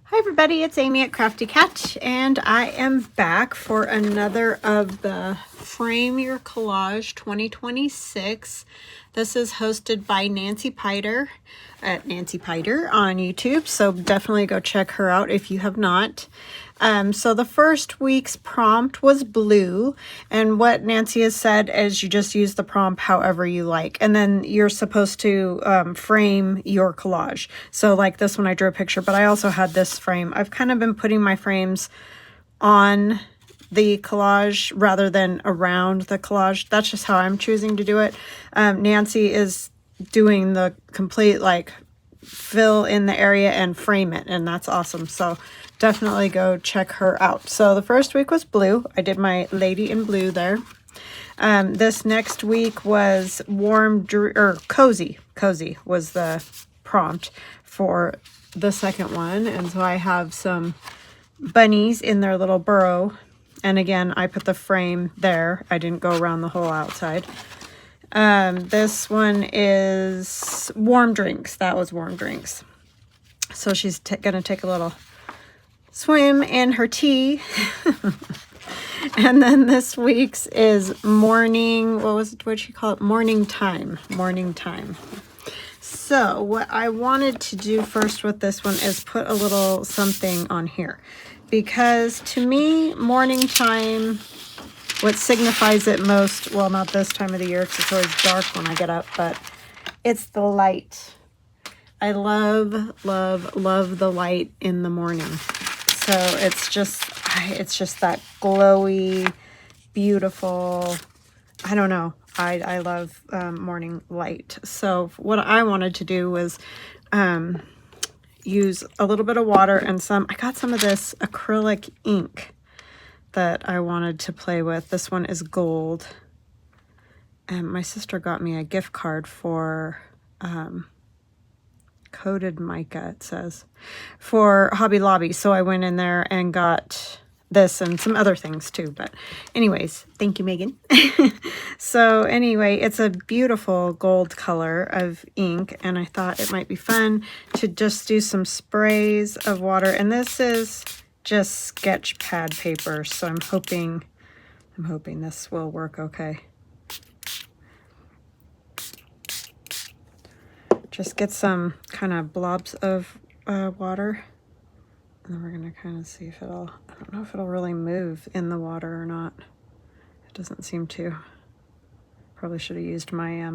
Hi everybody, it's Amy at Crafty Cat, and I am back for another of the Frame Your Collage 2026. This is hosted by Nancy Pyter at Nancy Pyter on YouTube, so definitely go check her out if you have not. So the first week's prompt was blue, and what Nancy has said is you just use the prompt however you like, and then you're supposed to frame your collage. So like this one I drew a picture, but I also had this frame. I've kind of been putting my frames on the collage rather than around the collage. That's just how I'm choosing to do it. Nancy is doing the complete like fill in the area and frame it, and that's awesome. So definitely go check her out. So the first week was blue. I did my lady in blue there. This next week was cozy. Cozy was the prompt for the second one, and so I have some bunnies in their little burrow, and again I put the frame there. I didn't go around the whole outside. This one is warm drinks. That was warm drinks. So she's gonna take a little swim in her tea. And then this week's is morning, what'd she call it? Morning time. So what I wanted to do first with this one is put a little something on here, because to me, morning time, what signifies it most, well, not this time of the year because it's always dark when I get up, but it's the light. I love the light in the morning. So it's just that glowy, beautiful, I don't know. I love morning light. So what I wanted to do was use a little bit of water and I got some of this acrylic ink that I wanted to play with. This one is gold. And my sister got me a gift card for coated mica, it says, for Hobby Lobby. So I went in there and got this and some other things too. But anyways, thank you, Megan. So anyway, it's a beautiful gold color of ink, and I thought it might be fun to just do some sprays of water. And this is just sketch pad paper, so I'm hoping this will work okay. Just get some kind of blobs of water, and then we're gonna kind of see if I don't know if it'll really move in the water or not. It doesn't seem to. Probably should have used my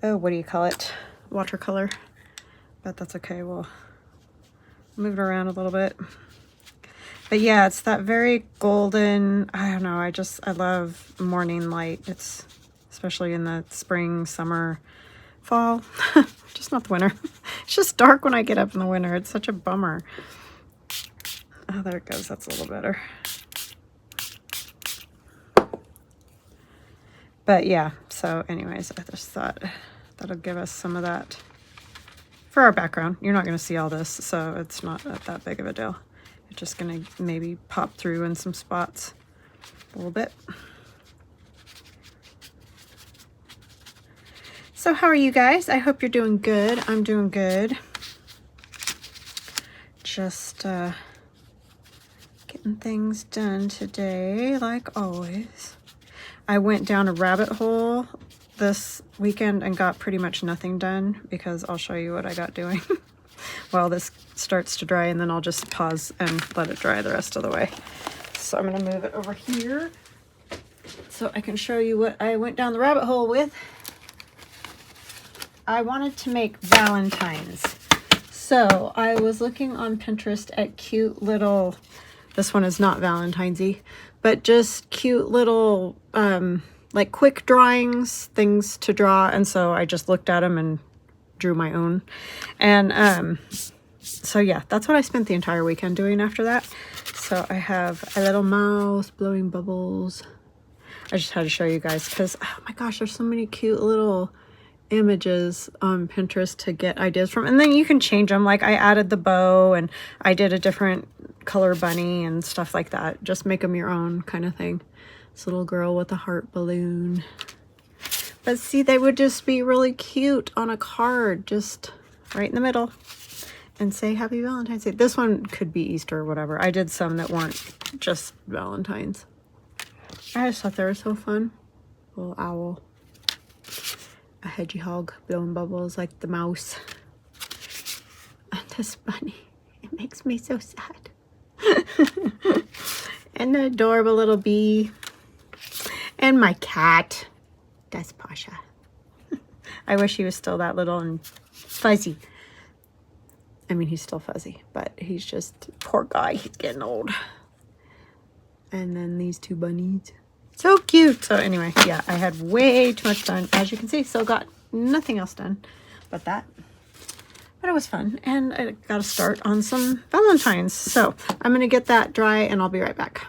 what do you call it, watercolor, but that's okay. We'll move it around a little bit. But yeah, it's that very golden, I don't know, I love morning light. It's especially in the spring, summer, fall, just not the winter. It's just dark when I get up in the winter. It's such a bummer. Oh, there it goes. That's a little better. But yeah, so anyways, I just thought that'll give us some of that for our background. You're not going to see all this, so it's not that big of a deal. It's just going to maybe pop through in some spots a little bit. So how are you guys? I hope you're doing good. I'm doing good. Just getting things done today, like always. I went down a rabbit hole this weekend and got pretty much nothing done, because I'll show you what I got doing while this starts to dry, and then I'll just pause and let it dry the rest of the way. So I'm going to move it over here so I can show you what I went down the rabbit hole with. I wanted to make Valentines. So I was looking on Pinterest at cute little, this one is not Valentine's-y, but just cute little like quick drawings, things to draw. And so I just looked at them and drew my own. And so yeah, that's what I spent the entire weekend doing after that. So I have a little mouse blowing bubbles. I just had to show you guys because, oh my gosh, there's so many cute little images on Pinterest to get ideas from, and then you can change them. Like I added the bow, and I did a different color bunny and stuff like that. Just make them your own kind of thing. This little girl with a heart balloon. But see, they would just be really cute on a card, just right in the middle. and say Happy Valentine's Day. This one could be Easter or whatever. I did some that weren't just Valentine's. I just thought they were so fun. Little owl. A hedgehog blowing bubbles like the mouse. And this bunny. It makes me so sad. And the adorable little bee. And my cat. That's Pasha. I wish he was still that little and fuzzy. I mean, he's still fuzzy, but he's just, poor guy, he's getting old. And then these two bunnies. So cute. So anyway, yeah, I had way too much done. As you can see, still got nothing else done but that. But it was fun. And I got to start on some Valentines. So I'm going to get that dry and I'll be right back.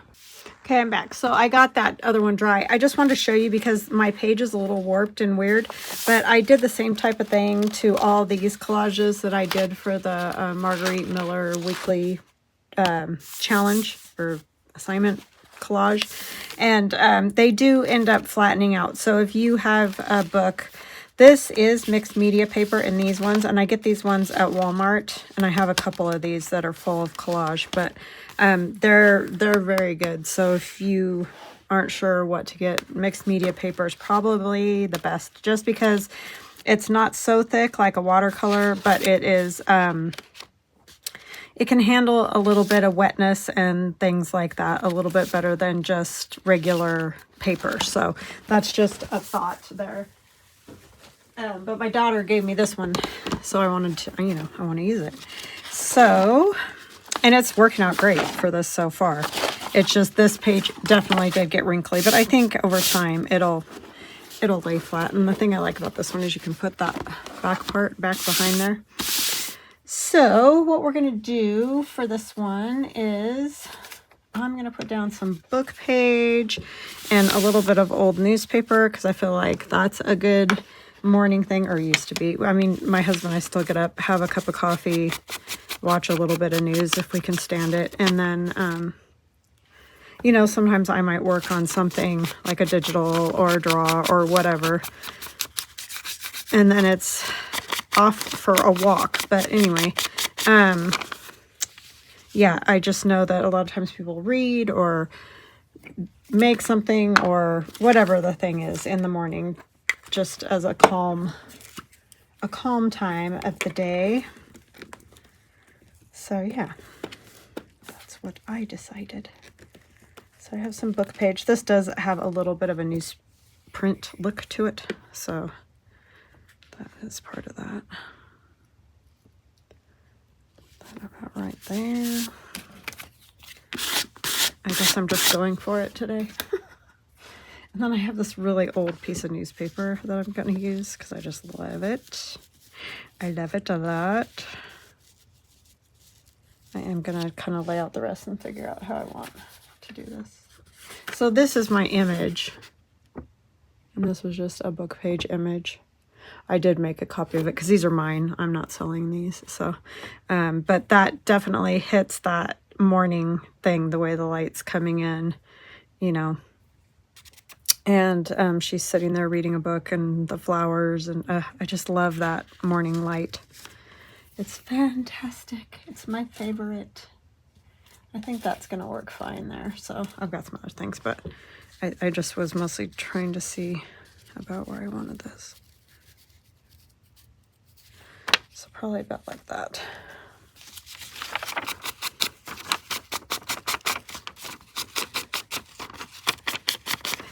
Okay, I'm back. So I got that other one dry. I just wanted to show you because my page is a little warped and weird, but I did the same type of thing to all these collages that I did for the Marguerite Miller weekly challenge or assignment collage. And they do end up flattening out. So if you have a book, this is mixed media paper in these ones, and I get these ones at Walmart, and I have a couple of these that are full of collage, but they're very good. So if you aren't sure what to get, mixed media paper is probably the best, just because it's not so thick like a watercolor, but it is it can handle a little bit of wetness and things like that a little bit better than just regular paper. So that's just a thought there. But my daughter gave me this one, so I wanted to, you know, I want to use it. So, and it's working out great for this so far. It's just this page definitely did get wrinkly, but I think over time it'll lay flat. And the thing I like about this one is you can put that back part back behind there. So what we're going to do for this one is I'm going to put down some book page and a little bit of old newspaper because I feel like that's a good morning thing, or used to be. I mean, my husband and I still get up, have a cup of coffee, watch a little bit of news if we can stand it, and then you know, sometimes I might work on something like a digital or a draw or whatever, and then it's off for a walk. But anyway, yeah, I just know that a lot of times people read or make something or whatever the thing is in the morning, just as a calm time of the day. So yeah, that's what I decided. So I have some book page. This does have a little bit of a newsprint look to it, so that is part of that. Put that about right there. I guess I'm just going for it today. And then I have this really old piece of newspaper that I'm going to use because I just love it. I love it a lot. I am going to kind of lay out the rest and figure out how I want to do this. So this is my image. And this was just a book page image. I did make a copy of it because these are mine. I'm not selling these. So, but that definitely hits that morning thing, the way the light's coming in, you know. And she's sitting there reading a book and the flowers, and I just love that morning light. It's fantastic. It's my favorite. I think that's going to work fine there. So I've got some other things, but I just was mostly trying to see about where I wanted this. So probably about like that.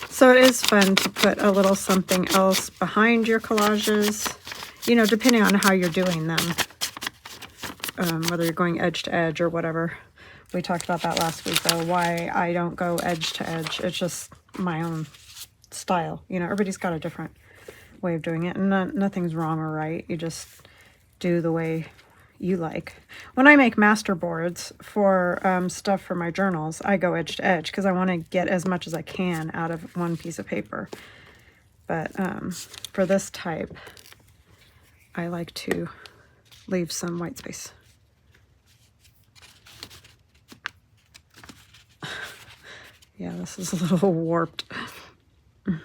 So it is fun to put a little something else behind your collages, you know, depending on how you're doing them, whether you're going edge to edge or whatever. We talked about that last week, though, why I don't go edge to edge. It's just my own style. You know, everybody's got a different way of doing it, and nothing's wrong or right. You just do the way you like. When I make master boards for stuff for my journals, I go edge to edge because I want to get as much as I can out of one piece of paper. But for this type, I like to leave some white space. Yeah, this is a little warped. Try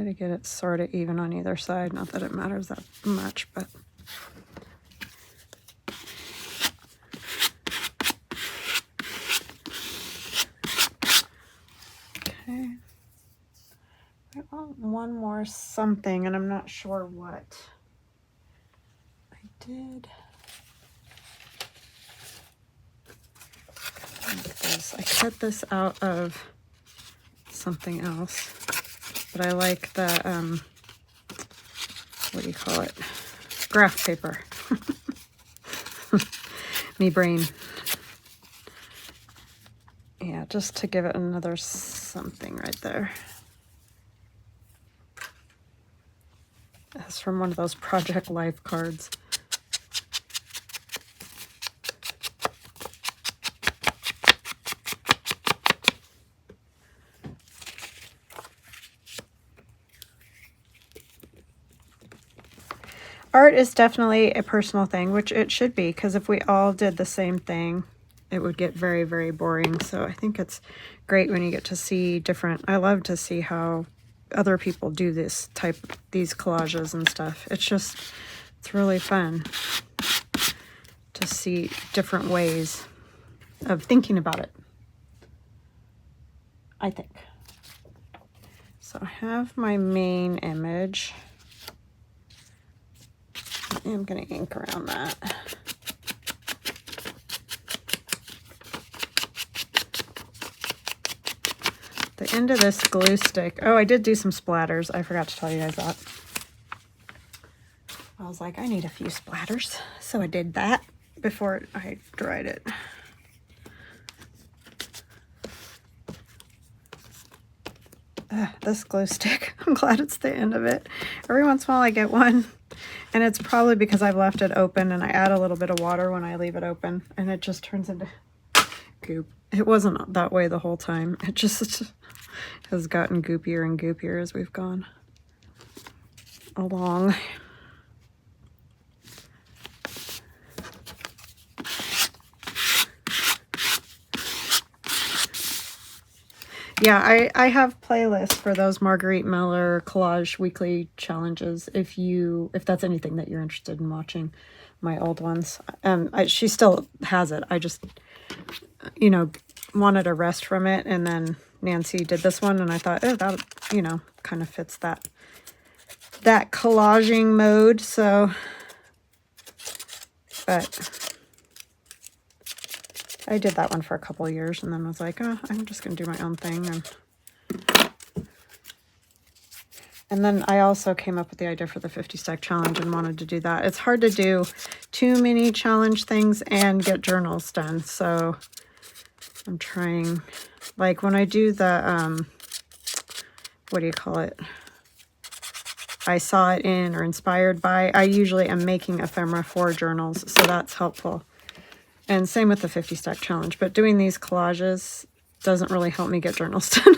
to get it sort of even on either side. Not that it matters that much, but one more something, and I'm not sure what. I did like this. I cut this out of something else, but I like the, what do you call it? Graph paper. Me brain. Yeah, just to give it another something right there. That's from one of those Project Life cards. Art is definitely a personal thing, which it should be, because if we all did the same thing, it would get very, very boring. So I think it's great when you get to see different, I love to see how other people do these collages and stuff. It's really fun to see different ways of thinking about it, I think. So I have my main image. I'm going to ink around that. The end of this glue stick. Oh, I did do some splatters. I forgot to tell you guys that. I was like, I need a few splatters. So I did that before I dried it. This glue stick, I'm glad it's the end of it. Every once in a while I get one, and it's probably because I've left it open, and I add a little bit of water when I leave it open, and it just turns into goop. It wasn't that way the whole time. It just has gotten goopier and goopier as we've gone along. Yeah, I have playlists for those Marguerite Miller collage weekly challenges if that's anything that you're interested in watching, my old ones. She still has it. I just, you know, wanted a rest from it, and then Nancy did this one, and I thought, oh, that, you know, kind of fits that collaging mode. So, but I did that one for a couple of years, and then was like, oh, I'm just going to do my own thing. And then I also came up with the idea for the 50 stack challenge and wanted to do that. It's hard to do too many challenge things and get journals done. So I'm trying, like when I do the, what do you call it? I saw it in or inspired by, I usually am making ephemera for journals. So that's helpful. And same with the 50 stack challenge, but doing these collages doesn't really help me get journals done.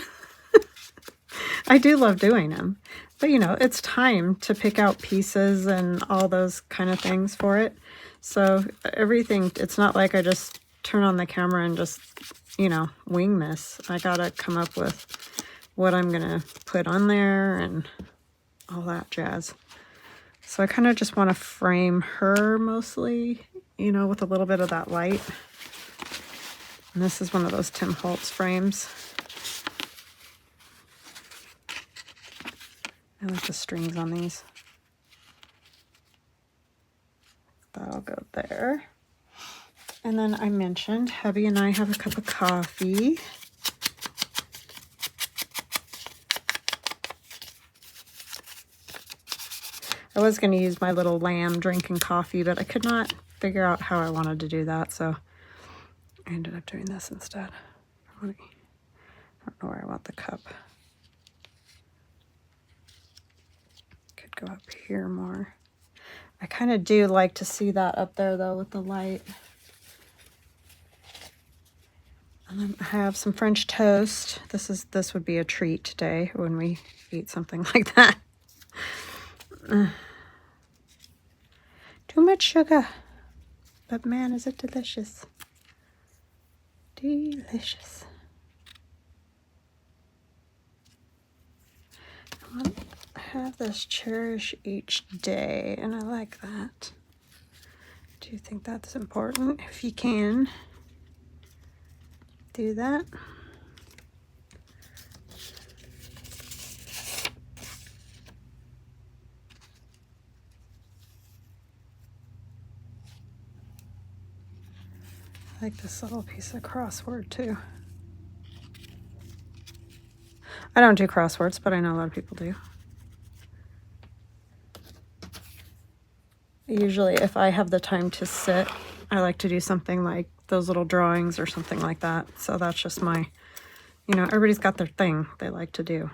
I do love doing them, but you know, it's time to pick out pieces and all those kind of things for it. So everything, it's not like I just turn on the camera and just, you know, wing this. I gotta come up with what I'm gonna put on there and all that jazz. So I kind of just want to frame her mostly, you know, with a little bit of that light. And this is one of those Tim Holtz frames. I like the strings on these. That'll go there. And then I mentioned hubby and I have a cup of coffee. I was going to use my little lamb drinking coffee, but I could not figure out how I wanted to do that, so I ended up doing this instead. I don't know where I want the cup. Could go up here more. I kind of do like to see that up there though with the light. And then I have some French toast. This would be a treat today when we eat something like that. Too much sugar, but man, is it delicious. Delicious. I have this cherish each day, and I like that. Do you think that's important? If you can, do that. I like this little piece of crossword too. I don't do crosswords, but I know a lot of people do. Usually if I have the time to sit, I like to do something like those little drawings or something like that. So that's just my, you know, everybody's got their thing they like to do.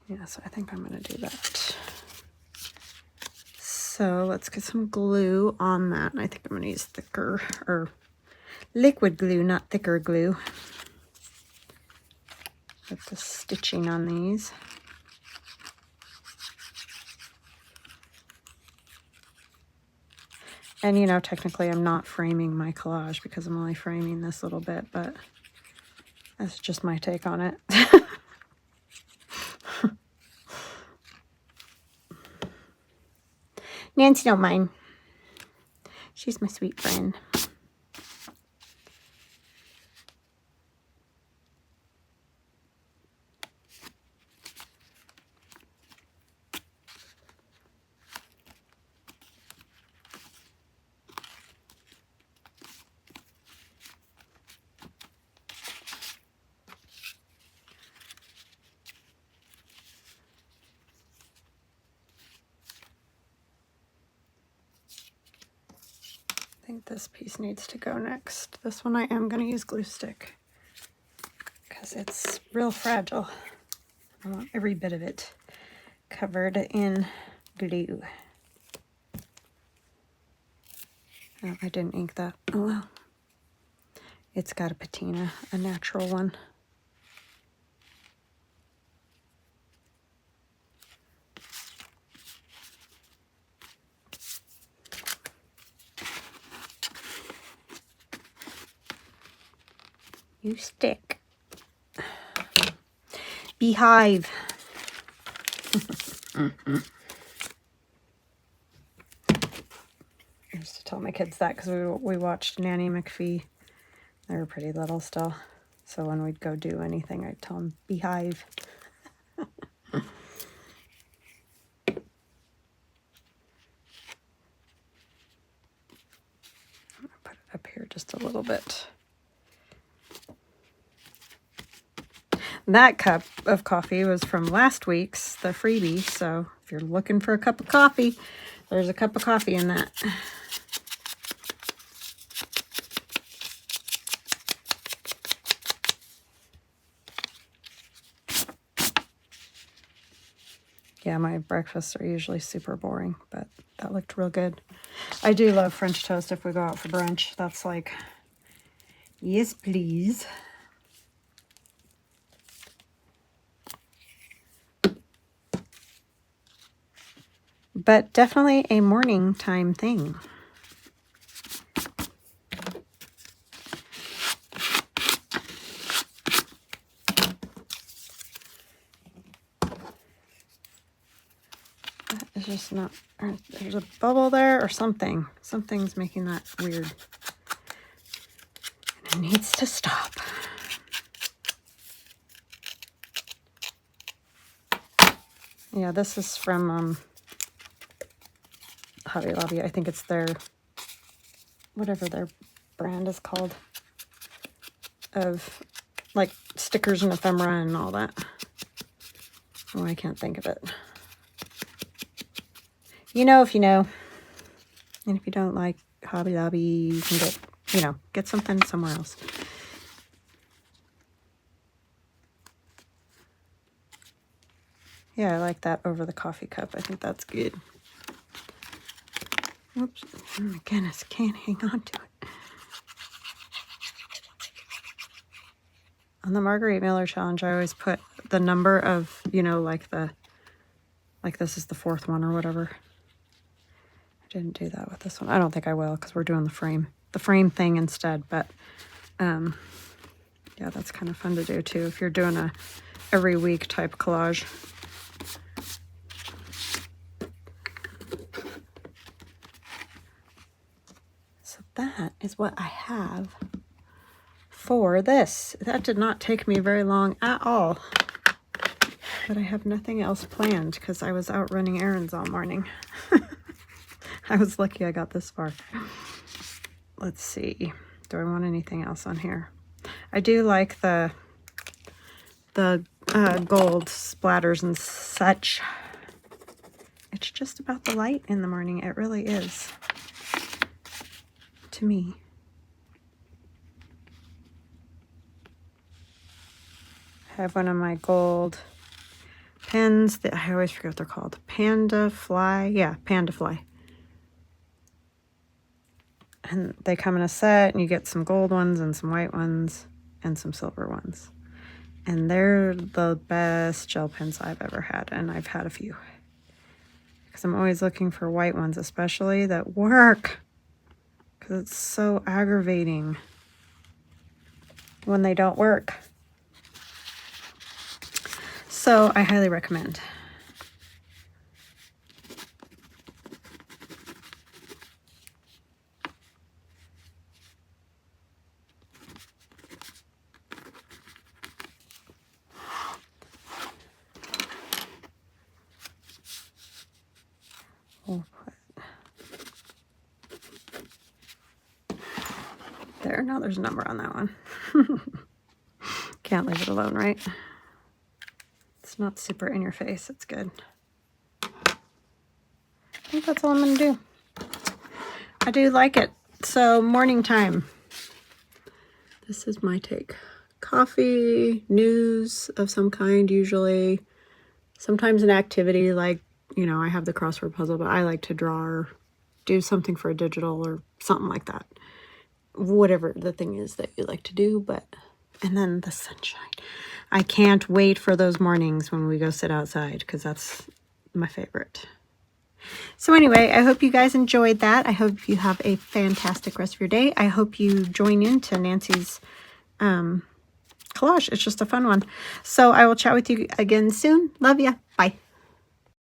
Yeah, so I think I'm going to do that. So let's get some glue on that. And I think I'm going to use thicker, or liquid glue, not thicker glue. Get the stitching on these. And, you know, technically I'm not framing my collage because I'm only framing this little bit, but that's just my take on it. Nancy don't mind. She's my sweet friend. I think this piece needs to go next. This one I am going to use glue stick because it's real fragile. I want every bit of it covered in glue. Oh, I didn't ink that. Oh well. It's got a patina, a natural one. You stick. Beehive. I used to tell my kids that because we watched Nanny McPhee. They were pretty little still. So when we'd go do anything, I'd tell them, beehive. Put it up here just a little bit. That cup of coffee was from last week's, the freebie. So if you're looking for a cup of coffee, there's a cup of coffee in that. Yeah, my breakfasts are usually super boring, but that looked real good. I do love French toast if we go out for brunch. That's like, yes, please. But definitely a morning time thing. That is just not, there's a bubble there or something. Something's making that weird. And it needs to stop. Yeah, this is from Hobby Lobby. I think it's their, whatever their brand is called, of like stickers and ephemera and all that. Oh, I can't think of it. You know if you know. And if you don't like Hobby Lobby, you can get, you know, get something somewhere else. Yeah, I like that over the coffee cup. I think that's good. Oops. Oh my goodness, can't hang on to it. On the Marguerite Miller Challenge, I always put the number of, you know, like this is the fourth one or whatever. I didn't do that with this one. I don't think I will because we're doing the frame thing instead. But yeah, that's kind of fun to do too if you're doing a every week type collage. So that is what I have for this. That did not take me very long at all. But I have nothing else planned because I was out running errands all morning. I was lucky I got this far. let's see. Do I want anything else on here? I do like the gold splatters and such. It's just about the light in the morning. It really is. To me. I have one of my gold pens that I always forget what they're called. Panda Fly. Yeah, Panda Fly. And they come in a set, and you get some gold ones and some white ones and some silver ones. And they're the best gel pens I've ever had, and I've had a few. Because I'm always looking for white ones, especially that work. Because it's so aggravating when they don't work. So I highly recommend. We'll put there. Now there's a number on that one. Can't leave it alone, right? It's not super in your face. It's good. I think that's all I'm going to do. I do like it. So morning time. This is my take. Coffee, news of some kind usually. Sometimes an activity like, you know, I have the crossword puzzle, but I like to draw or do something for a digital or something like that. Whatever the thing is that you like to do, and then the sunshine. I can't wait for those mornings when we go sit outside because that's my favorite. So anyway, I hope you guys enjoyed that. I hope you have a fantastic rest of your day. I hope you join into Nancy's collage. It's just a fun one. So I will chat with you again soon. Love ya. Bye.